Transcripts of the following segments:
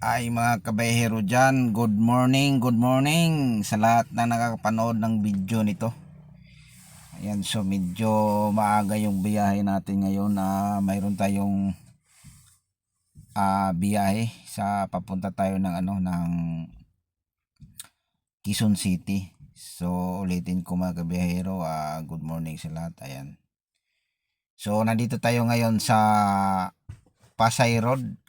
Ay mga kabahero dyan, good morning sa lahat na nakakapanood ng video nito. Ayan, so medyo maaga yung biyahe natin ngayon na mayroon tayong biyahe sa papunta tayo ng Quezon City. So ulitin ko mga kabahero, good morning sa lahat. Ayan. So nandito tayo ngayon sa Pasay Road,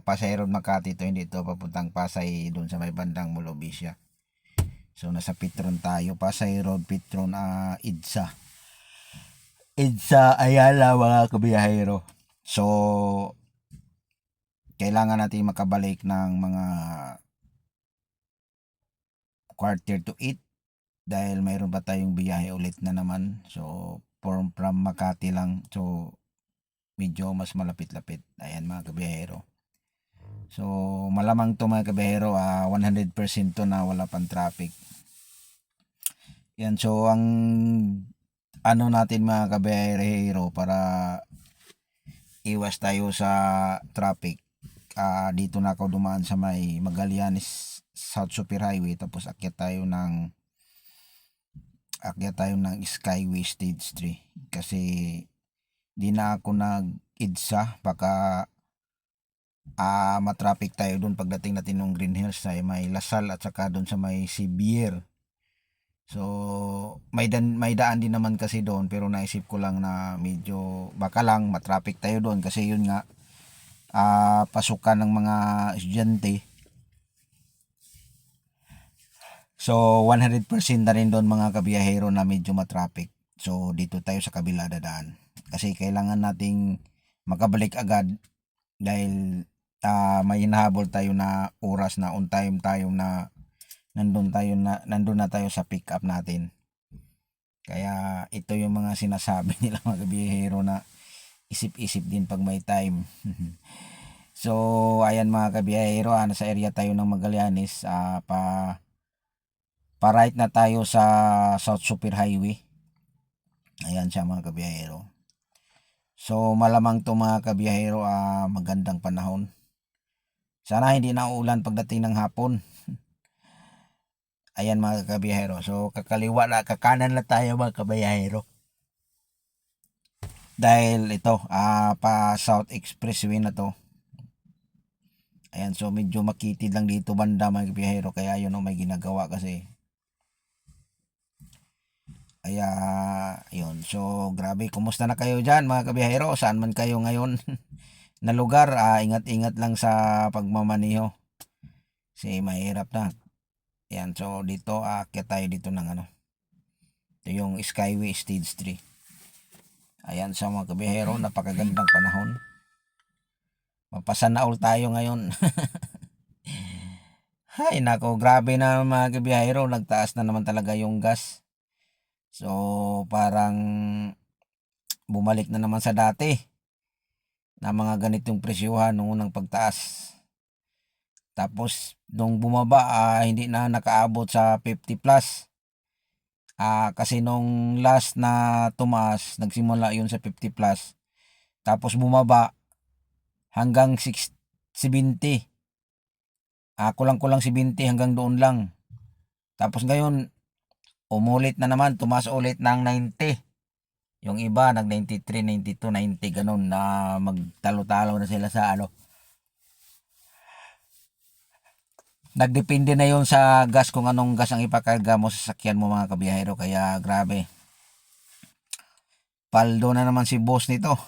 Pasay Road Makati to, hindi to papuntang Pasay doon sa may bandang Molobisya. So nasa Petron tayo, Pasay Road, Petron, EDSA Ayala mga kabiyahero. So kailangan natin makabalik ng mga quarter to 8 dahil mayroon pa tayong biyahe ulit na naman. So from Makati lang, so medyo mas malapit-lapit. Ayan mga kabiyahero. So malamang to mga kabiyahero, 100% to na wala pang traffic. Yan, so ang natin mga kabiyahero para iwas tayo sa traffic, dito na ako dumaan sa may Magallanes South Super Highway, tapos akyat tayo ng Skyway Stage 3 kasi di na ako nag-EDSA, baka matraffic tayo dun pagdating natin ng Green Hills sa may Lasal at saka dun sa may Sibier. So may daan din naman kasi doon, pero naisip ko lang na medyo baka lang matraffic tayo doon kasi yun nga, pasukan ng mga estudyante. So 100% na rin doon mga kabiyahero na medyo matraffic. So dito tayo sa kabila dadaan kasi kailangan nating makabalik agad dahil may hinahabol tayo na oras na on time tayo na nandun na tayo sa pick up natin. Kaya ito yung mga sinasabi nila mga kabiyahero na isip-isip din pag may time. So ayan mga kabiyahero, nasa area tayo ng Magallanes, pa right na tayo sa South Super Highway. Ayan siya mga kabiyahero. So malamang to mga kabiyahero, magandang panahon. Sana hindi na uulan pagdating ng hapon. Ayan mga kabiyahero. So kakanan na tayo mga kabiyahero. Dahil ito, pa South Expressway na to. Ayan, so medyo makitid lang dito banda mga kabiyahero, kaya yun may ginagawa kasi. Kaya yun, so grabe, kumusta na kayo dyan mga kabiyahero? Saan man kayo ngayon na lugar, ingat-ingat lang sa pagmamaniho kasi mahirap na. Ayan, so dito, aakyat tayo dito ng ito yung Skyway Stage 3. Ayan sa mga kabiyahero, napakagandang panahon. Mapasana all tayo ngayon. Hay nako, grabe na mga kabiyahero, nagtaas na naman talaga yung gas. So parang bumalik na naman sa dati na mga ganitong presyuhan nung unang pagtaas. Tapos nung bumaba, hindi na nakaabot sa 50 plus. Kasi nung last na tumaas, nagsimula yun sa 50 plus. Tapos bumaba hanggang 70. Kulang-kulang 70 hanggang doon lang. Tapos ngayon, umulit na naman, tumaas ulit ng 90. Yung iba, nag 93, 92, 90, ganun na magtalo-talo na sila sa Nagdepende na yon sa gas, kung anong gas ang ipakarga mo sa sakyan mo mga kabiyahero. Kaya grabe. Paldo na naman si boss nito.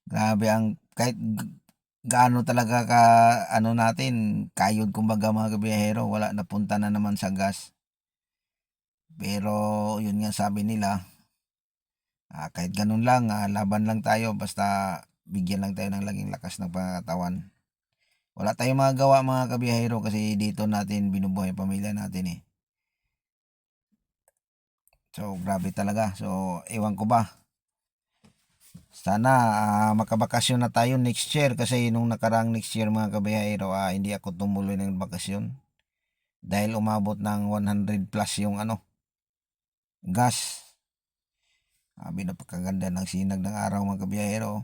Grabe ang kahit gaano talaga ka natin, kayod kumbaga mga kabiyahero, wala, napunta na naman sa gas. Pero yun nga sabi nila, kahit ganun lang, laban lang tayo, basta bigyan lang tayo ng laging lakas ng pangatawan. Wala tayong magagawa mga kabiyahero kasi dito natin binubuhay pamilya natin eh. So grabe talaga. So ewan ko ba, sana makabakasyon na tayo next year kasi nung nakarang next year mga kabiyahero, hindi ako tumuloy ng bakasyon dahil umabot ng 100 plus yung gas. Napakaganda ng sinag ng araw mga kabiyahero.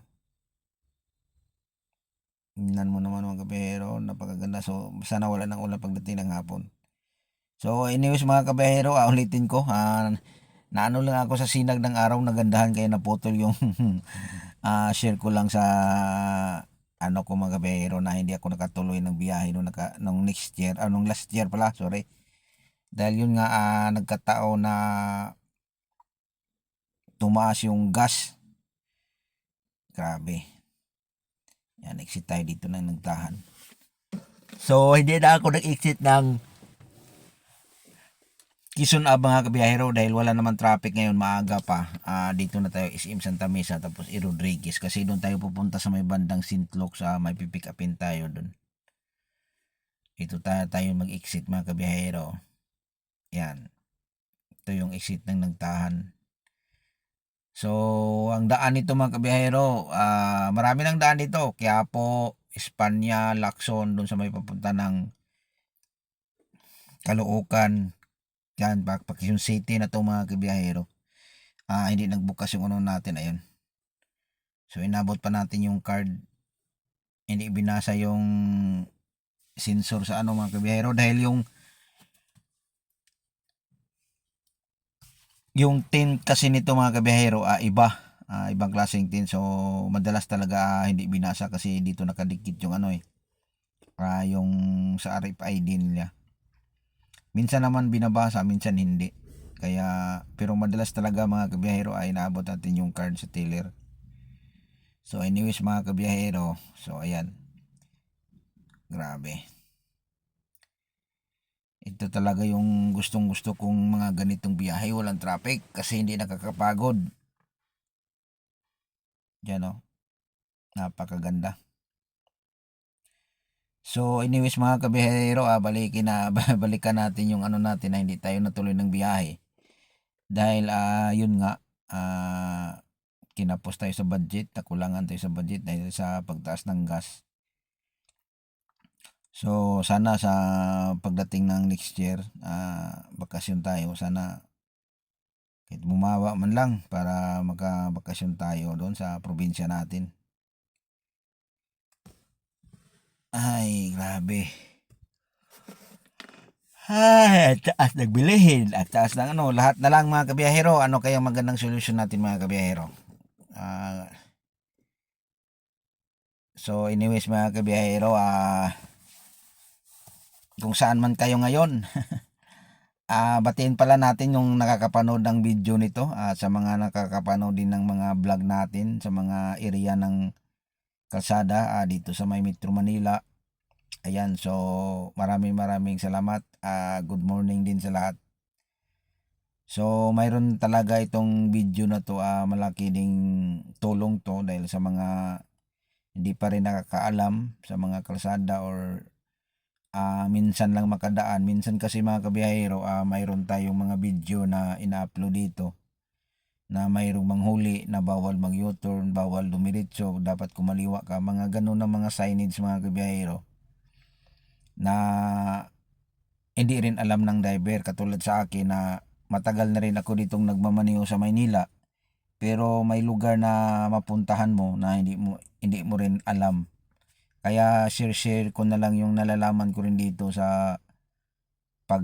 Tingnan mo naman mga kabiyahero, napakaganda. So sana wala ng ulan pagdating ng hapon. So anyways mga kabiyahero, ulitin ko, naano lang ako sa sinag ng araw, nagandahan kaya naputol yung share ko lang sa ano ko mga kabiyahero na hindi ako nakatuloy ng biyahe nung next year, nung last year pala, sorry. Dahil yun nga, nagkataon na tumaas yung gas. Grabe. Yan, exit tayo dito na nagtahan. So, hindi na ako nag-exit ng Quezon Ave mga kabiyahero dahil wala naman traffic ngayon, maaga pa. Dito na tayo SM Santa Mesa tapos Rodriguez kasi doon tayo pupunta sa may bandang Sintlok, sa may pipick upin tayo doon. Ito tayo mag-exit mga kabiyahero. Yan. Ito yung exit ng nagtahan. So, ang daan nito mga kabiyahero, marami ng daan dito. Quiapo, Espanya, Lacson, doon sa may papunta ng Caloocan. Yan, Quezon City na to mga kabiyahero. Hindi nagbukas yung ano natin, ayun. So, inabot pa natin yung card. Hindi binasa yung sensor sa ano mga kabiyahero dahil yung tin kasi nito mga kabiyahero, iba. Ibang klaseng tin. So, madalas talaga hindi binasa kasi dito nakadikit yung ano yung sa RFID nila. Minsan naman binabasa, minsan hindi. Kaya, pero madalas talaga mga kabiyahero ay naabot natin yung card sa teller. So, anyways mga kabiyahero, so ayan. Grabe. Ito talaga yung gustong gusto kong mga ganitong biyahe, walang traffic kasi hindi nakakapagod. Diyan napakaganda. So anyways mga kabihero, balikan natin yung ano natin na hindi tayo natuloy ng biyahe. Dahil yun nga, kinapos tayo sa budget, nakulangan tayo sa budget dahil sa pagtaas ng gas. So sana sa pagdating ng next year, bakasyon tayo, sana kahit bumawa man lang para makabakasyon tayo doon sa probinsya natin. Ay, grabe. Ay, at taas ng bilihin, at taas ng ano, lahat na lang mga kabiyahero. Ano kayang magandang solusyon natin mga kabiyahero? So anyways mga kabiyahero, kung saan man kayo ngayon, batiin pala natin yung nakakapanood ng video nito, sa mga nakakapanood din ng mga vlog natin sa mga area ng kalsada dito sa may Metro Manila. Ayan, so maraming salamat. Good morning din sa lahat. So mayroon talaga itong video na to, malaki ding tulong to dahil sa mga hindi pa rin nakakaalam sa mga kalsada or minsan lang makadaan. Minsan kasi mga kabiyahero, mayroon tayong mga video na ina-upload dito na mayroong manghuli na bawal mag U-turn, bawal dumiretso, dapat kumaliwa ka, mga ganun na mga signage mga kabiyahero na hindi rin alam ng driver. Katulad sa akin na matagal na rin ako ditong nagmamaneho sa Maynila, pero may lugar na mapuntahan mo na hindi mo rin alam. Kaya share ko na lang yung nalalaman ko rin dito sa pag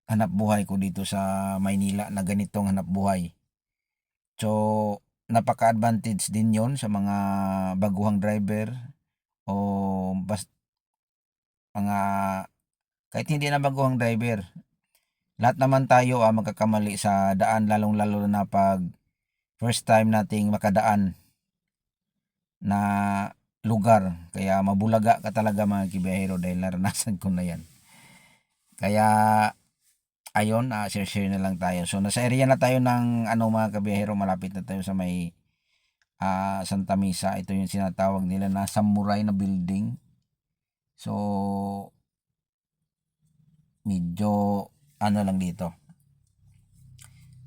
hanap buhay ko dito sa Maynila na ganitong hanap buhay. So, napaka-advantage din yon sa mga baguhang driver o mga kahit hindi na baguhang driver. Lahat naman tayo magkakamali sa daan, lalong-lalo na pag first time nating makadaan na lugar. Kaya mabulaga ka talaga mga kibiyahero dahil naranasan ko na yan. Kaya ayun, share na lang tayo. So nasa area na tayo ng mga kabiyahero, malapit na tayo sa may Santa Mesa. Ito yung sinatawag nila na samurai na building. So medyo lang dito.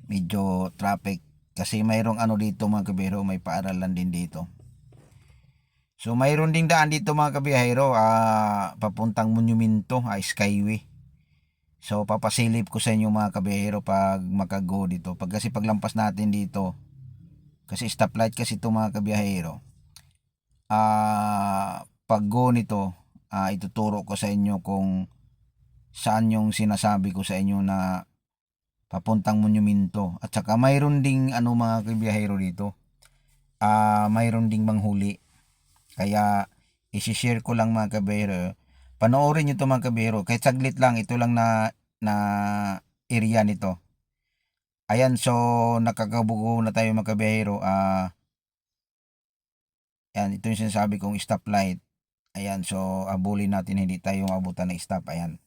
Medyo traffic kasi mayroong dito mga kabiyahero, may paaralan din dito. So mayroon ding daan dito mga kabiyahero, papuntang Monumento, Skyway. So papasilip ko sa inyo mga kabiyahero pag makago dito. Kasi paglampas natin dito, kasi stoplight kasi ito mga kabiyahero, pag go nito, ituturo ko sa inyo kung saan yung sinasabi ko sa inyo na papuntang monumento. At saka mayroon ding mga kabiyahero dito, mayroon ding manghuli. Kaya isi-share ko lang mga kabiyahero. Panoorin nyo to mga kabiyahero. Kahit saglit lang, ito lang na area nito. Ayan, so nakakabugo na tayo mga kabiyahero. Ayan, ito yung sinasabi kong stoplight. Ayan, so abulin natin, hindi tayo mabutan ng stop. Ayan.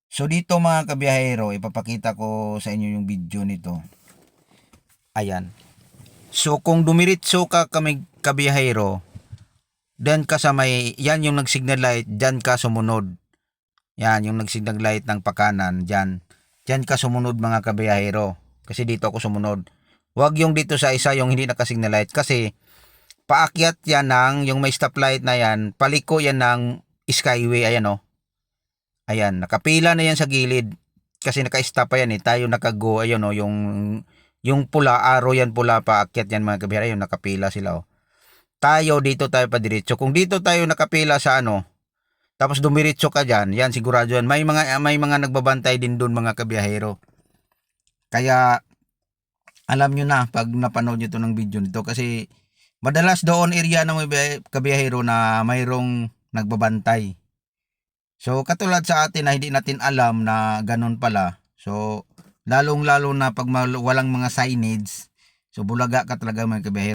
So dito mga kabiyahero, ipapakita ko sa inyo yung video nito. Ayan. So kung dumiritso ka kabiyahero, then ka sa may, yan yung nag-signal light, dyan ka sumunod. Yan, yung nag-signal light ng pakanan, dyan. Dyan ka sumunod mga kabiyahero. Kasi dito ako sumunod. Huwag yung dito sa isa, yung hindi naka-signal light. Kasi paakyat yan ng, yung may stoplight na yan, paliko yan ng skyway. Ayan o. Ayan, nakapila na yan sa gilid. Kasi naka-stop pa yan eh. Tayo nakago, ayan o, yung pula, arrow yan pula, paakyat yan mga kabiyahero. Yung nakapila sila o. Tayo, dito tayo pa diretso. Kung dito tayo nakapila sa tapos dumiretso ka dyan, yan sigurado yan. May mga nagbabantay din doon mga kabiyahero. Kaya alam nyo na pag napanood nyo to ng video nito, kasi madalas doon area ng kabiyahero na mayroong nagbabantay. So katulad sa atin na hindi natin alam na ganun pala. So lalong lalo na pag walang mga signage, so bulaga ka talaga mga kabiyahero.